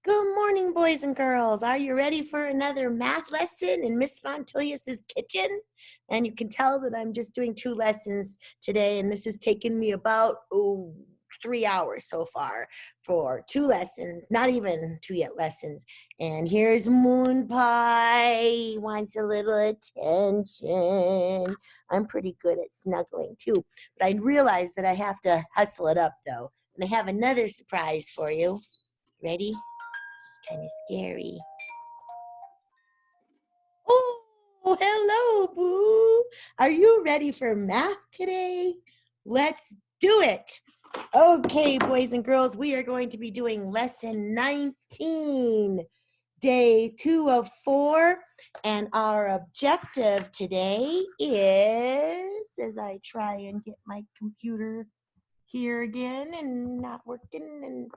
Good morning, boys and girls. Are you ready for another math lesson in Miss Fontilius's kitchen? And you can tell that I'm just doing 2 lessons today, and this has taken me about 3 hours so far for 2 lessons, not even 2 lessons. And here's Moon Pie. He wants a little attention. I'm pretty good at snuggling too, but I realize that I have to hustle it up though. And I have another surprise for you. Ready? Kind of scary. Oh, hello, Boo. Are you ready for math today? Let's do it. Okay, boys and girls, we are going to be doing lesson 19, day 2 of 4. And our objective today is, as I try and get my computer here again and not working, and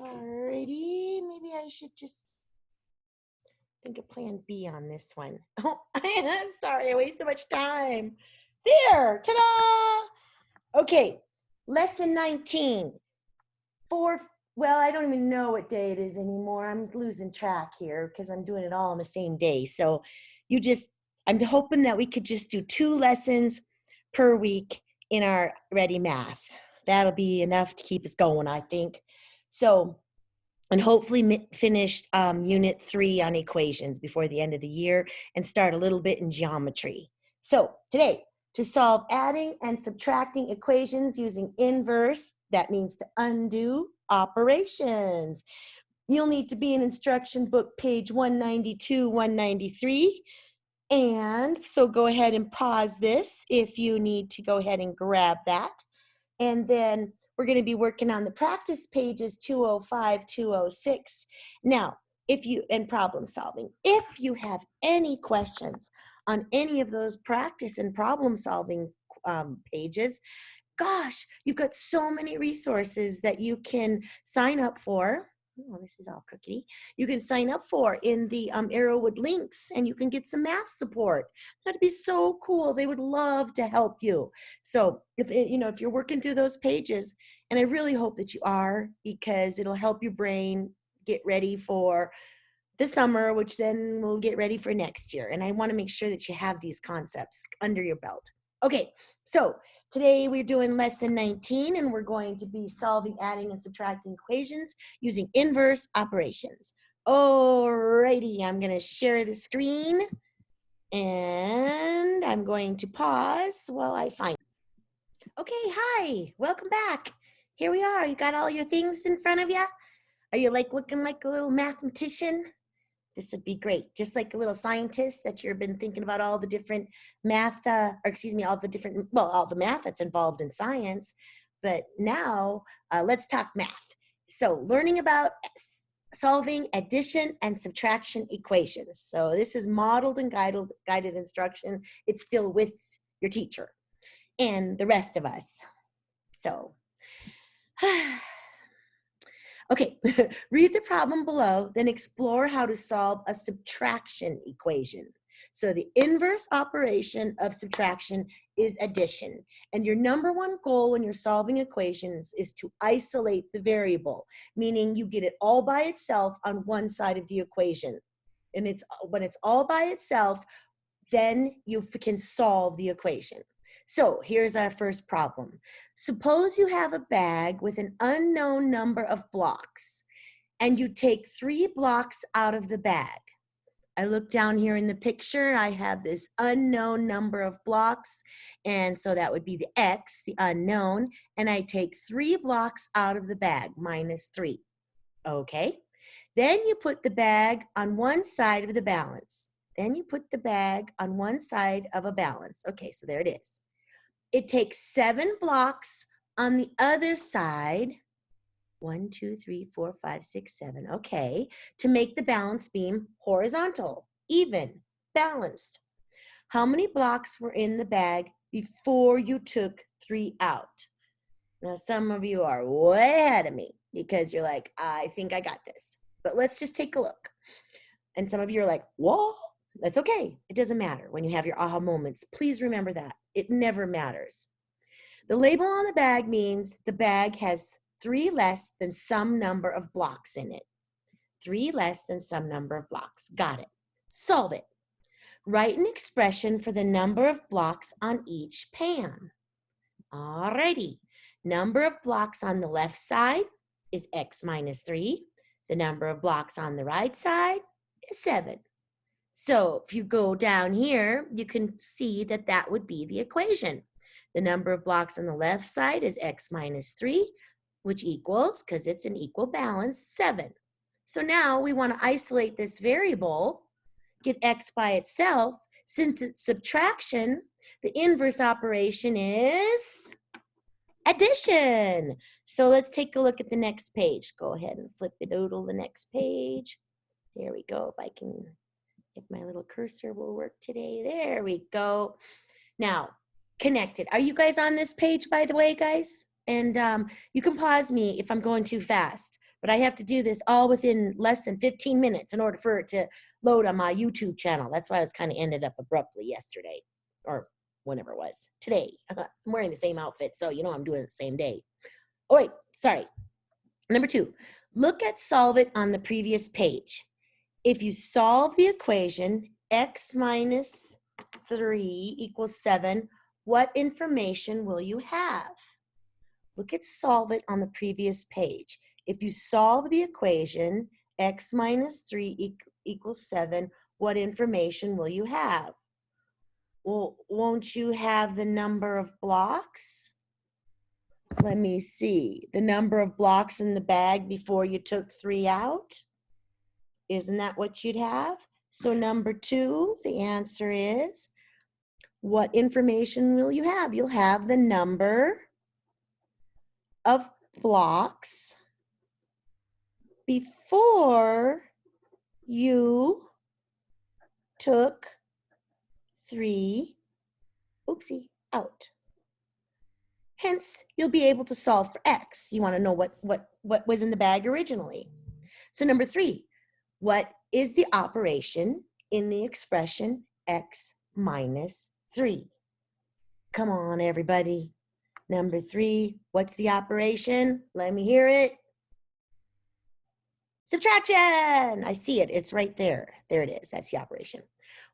alrighty, maybe I should just think of plan B on this one. Oh, sorry, I wasted so much time. There, ta-da! Okay, lesson 19. Well, I don't even know what day it is anymore. I'm losing track here because I'm doing it all on the same day. So I'm hoping that we could just do 2 lessons per week in our Ready Math. That'll be enough to keep us going, I think. So, and hopefully finish Unit 3 on equations before the end of the year and start a little bit in geometry. So today, to solve adding and subtracting equations using inverse, that means to undo operations. You'll need to be in instruction book page 192, 193. And so go ahead and pause this if you need to go ahead and grab that. And then we're going to be working on the practice pages 205, 206. Now, and problem solving. If you have any questions on any of those practice and problem solving pages, gosh, you've got so many resources that you can sign up for. Oh, this is all crookedy. You can sign up for in the Arrowwood links, and you can get some math support. That'd be so cool. They would love to help you. So if you're working through those pages, and I really hope that you are, because it'll help your brain get ready for the summer, which then will get ready for next year. And I want to make sure that you have these concepts under your belt. Okay, so today we're doing lesson 19, and we're going to be solving, adding, and subtracting equations using inverse operations. Alrighty, I'm going to share the screen, and I'm going to pause while I find it. Okay, hi, welcome back. Here we are. You got all your things in front of you? Are you looking like a little mathematician? This would be great. Just like a little scientist that you've been thinking about all the different math, all the math that's involved in science. But now let's talk math. So learning about solving addition and subtraction equations. So this is modeled and guided instruction. It's still with your teacher and the rest of us. So, okay, read the problem below, then explore how to solve a subtraction equation. So the inverse operation of subtraction is addition. And your number one goal when you're solving equations is to isolate the variable, meaning you get it all by itself on one side of the equation. And when it's all by itself, then you can solve the equation. So here's our first problem. Suppose you have a bag with an unknown number of blocks, and you take 3 blocks out of the bag. I look down here in the picture, I have this unknown number of blocks, and so that would be the X, the unknown, and I take 3 blocks out of the bag, minus 3. Okay, then you put the bag on one side of the balance. Then you put the bag on one side of a balance. Okay, so there it is. It takes 7 blocks on the other side, 1, 2, 3, 4, 5, 6, 7, okay, to make the balance beam horizontal, even, balanced. How many blocks were in the bag before you took 3 out? Now, some of you are way ahead of me because you're like, I think I got this. But let's just take a look. And some of you are like, whoa. That's okay. It doesn't matter when you have your aha moments. Please remember that. It never matters. The label on the bag means the bag has 3 less than some number of blocks in it. 3 less than some number of blocks. Got it. Solve it. Write an expression for the number of blocks on each pan. Alrighty. Number of blocks on the left side is x minus 3. The number of blocks on the right side is 7. So if you go down here, you can see that that would be the equation. The number of blocks on the left side is x minus 3, which equals, because it's an equal balance, 7. So now we want to isolate this variable, get x by itself. Since it's subtraction, the inverse operation is addition. So let's take a look at the next page. Go ahead and flip it over the next page. There we go. If my little cursor will work today. There we go. Now, connected. Are you guys on this page, by the way, guys? And you can pause me if I'm going too fast, but I have to do this all within less than 15 minutes in order for it to load on my YouTube channel. That's why I was kind of ended up abruptly yesterday, or whenever it was. Today, I'm wearing the same outfit, so you know I'm doing it the same day. Oh, wait, sorry. Number 2, look at solve it on the previous page. If you solve the equation, x minus 3 equals 7, what information will you have? Look at solve it on the previous page. If you solve the equation, x minus 3 equals 7, what information will you have? Well, won't you have the number of blocks? Let me see. The number of blocks in the bag before you took 3 out? Isn't that what you'd have? So number 2, the answer is, what information will you have? You'll have the number of blocks before you took 3, out. Hence, you'll be able to solve for x. You want to know what was in the bag originally. So number 3, what is the operation in the expression x minus 3? Come on, everybody. Number 3, what's the operation? Let me hear it. Subtraction. I see it. It's right there. There it is. That's the operation.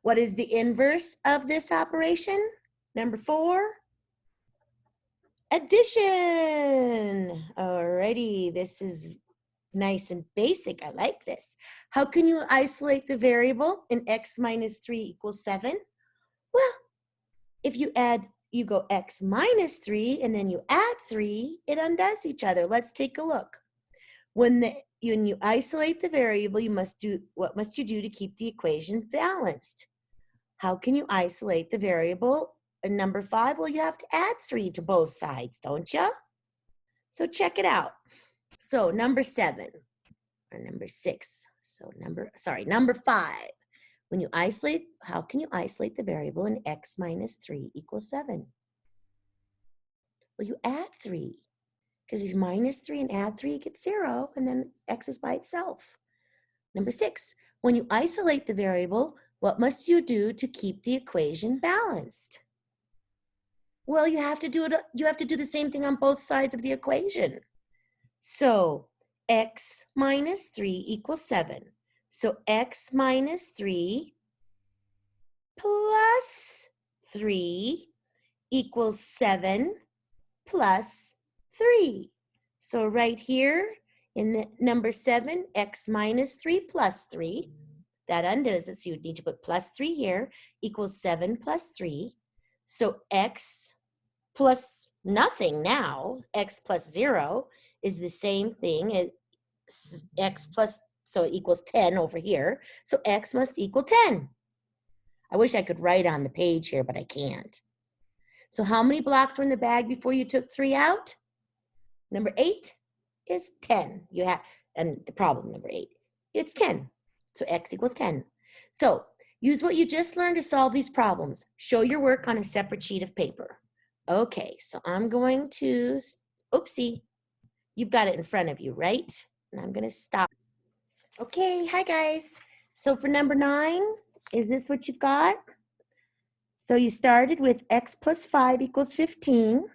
What is the inverse of this operation? Number 4, addition. Alrighty, this is nice and basic. I like this. How can you isolate the variable in x minus 3 equals 7? Well, if you go x minus 3 and then you add 3, it undoes each other. Let's take a look. When you isolate the variable, what must you do to keep the equation balanced? How can you isolate the variable in number 5? Well, you have to add 3 to both sides, don't you? So check it out. So number 7 or number 6. So number 5. When you isolate, how can you isolate the variable in x minus 3 equals 7? Well, you add 3. Because if you minus 3 and add 3, you get 0, and then x is by itself. Number 6, when you isolate the variable, what must you do to keep the equation balanced? Well, you have to do the same thing on both sides of the equation. So x minus 3 equals 7. So x minus 3 plus 3 equals 7 plus 3. So right here in the number 7, x minus 3 plus 3, that undoes it, so you would need to put plus 3 here, equals 7 plus 3. So x plus nothing now, x plus 0, is the same thing as x plus, so it equals 10 over here. So x must equal 10. I wish I could write on the page here, but I can't. So how many blocks were in the bag before you took 3 out? Number 8 is 10. And the problem, number 8, it's 10. So x equals 10. So use what you just learned to solve these problems. Show your work on a separate sheet of paper. Okay, so I'm going to, you've got it in front of you, right? And I'm going to stop. Okay, hi guys. So for number 9, is this what you've got? So you started with x plus 5 equals 15.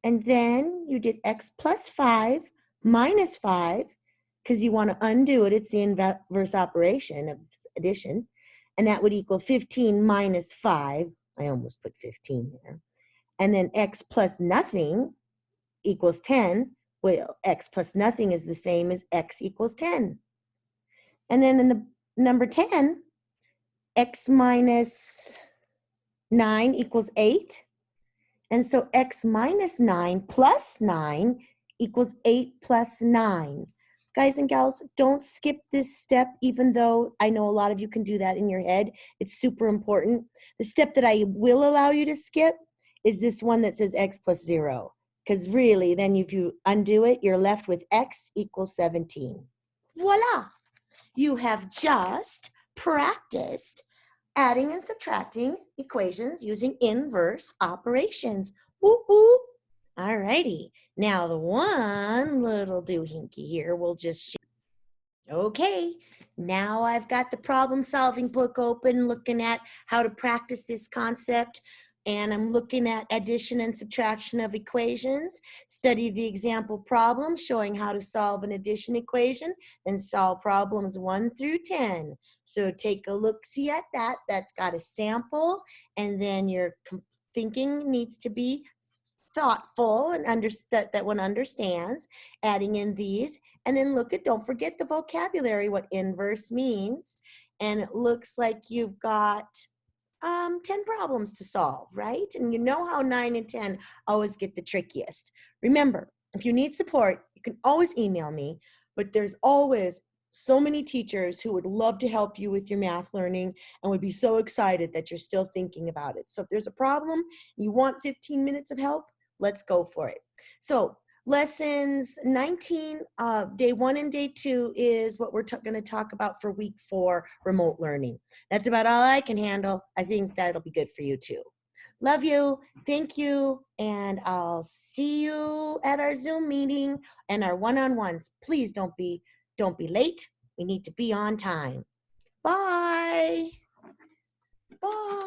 And then you did x plus 5 minus 5, because you want to undo it. It's the inverse operation of addition. And that would equal 15 minus 5. I almost put 15 there. And then x plus nothing equals 10. Well, x plus nothing is the same as x equals 10. And then in the number 10, x minus 9 equals 8. And so x minus 9 plus 9 equals 8 plus 9. Guys and gals, don't skip this step, even though I know a lot of you can do that in your head. It's super important. The step that I will allow you to skip is this one that says x plus 0. Because really, then if you undo it, you're left with x equals 17. Voila! You have just practiced adding and subtracting equations using inverse operations. Woo-hoo! All righty. Now the one little doohickey here will just okay, now I've got the problem-solving book open, looking at how to practice this concept, and I'm looking at addition and subtraction of equations. Study the example problem showing how to solve an addition equation, and solve problems 1 through 10. So take a look-see at that. That's got a sample, and then your thinking needs to be thoughtful and that one understands, adding in these, and then don't forget the vocabulary, what inverse means. And it looks like you've got 10 problems to solve, right? And you know how 9 and 10 always get the trickiest. Remember, if you need support, you can always email me, but there's always so many teachers who would love to help you with your math learning and would be so excited that you're still thinking about it. So if there's a problem, you want 15 minutes of help, let's go for it. So lessons 19, day 1 and day 2 is what we're going to talk about for week 4, remote learning. That's about all I can handle. I think that'll be good for you too. Love you. Thank you. And I'll see you at our Zoom meeting and our one-on-ones. Please don't be late. We need to be on time. Bye. Bye.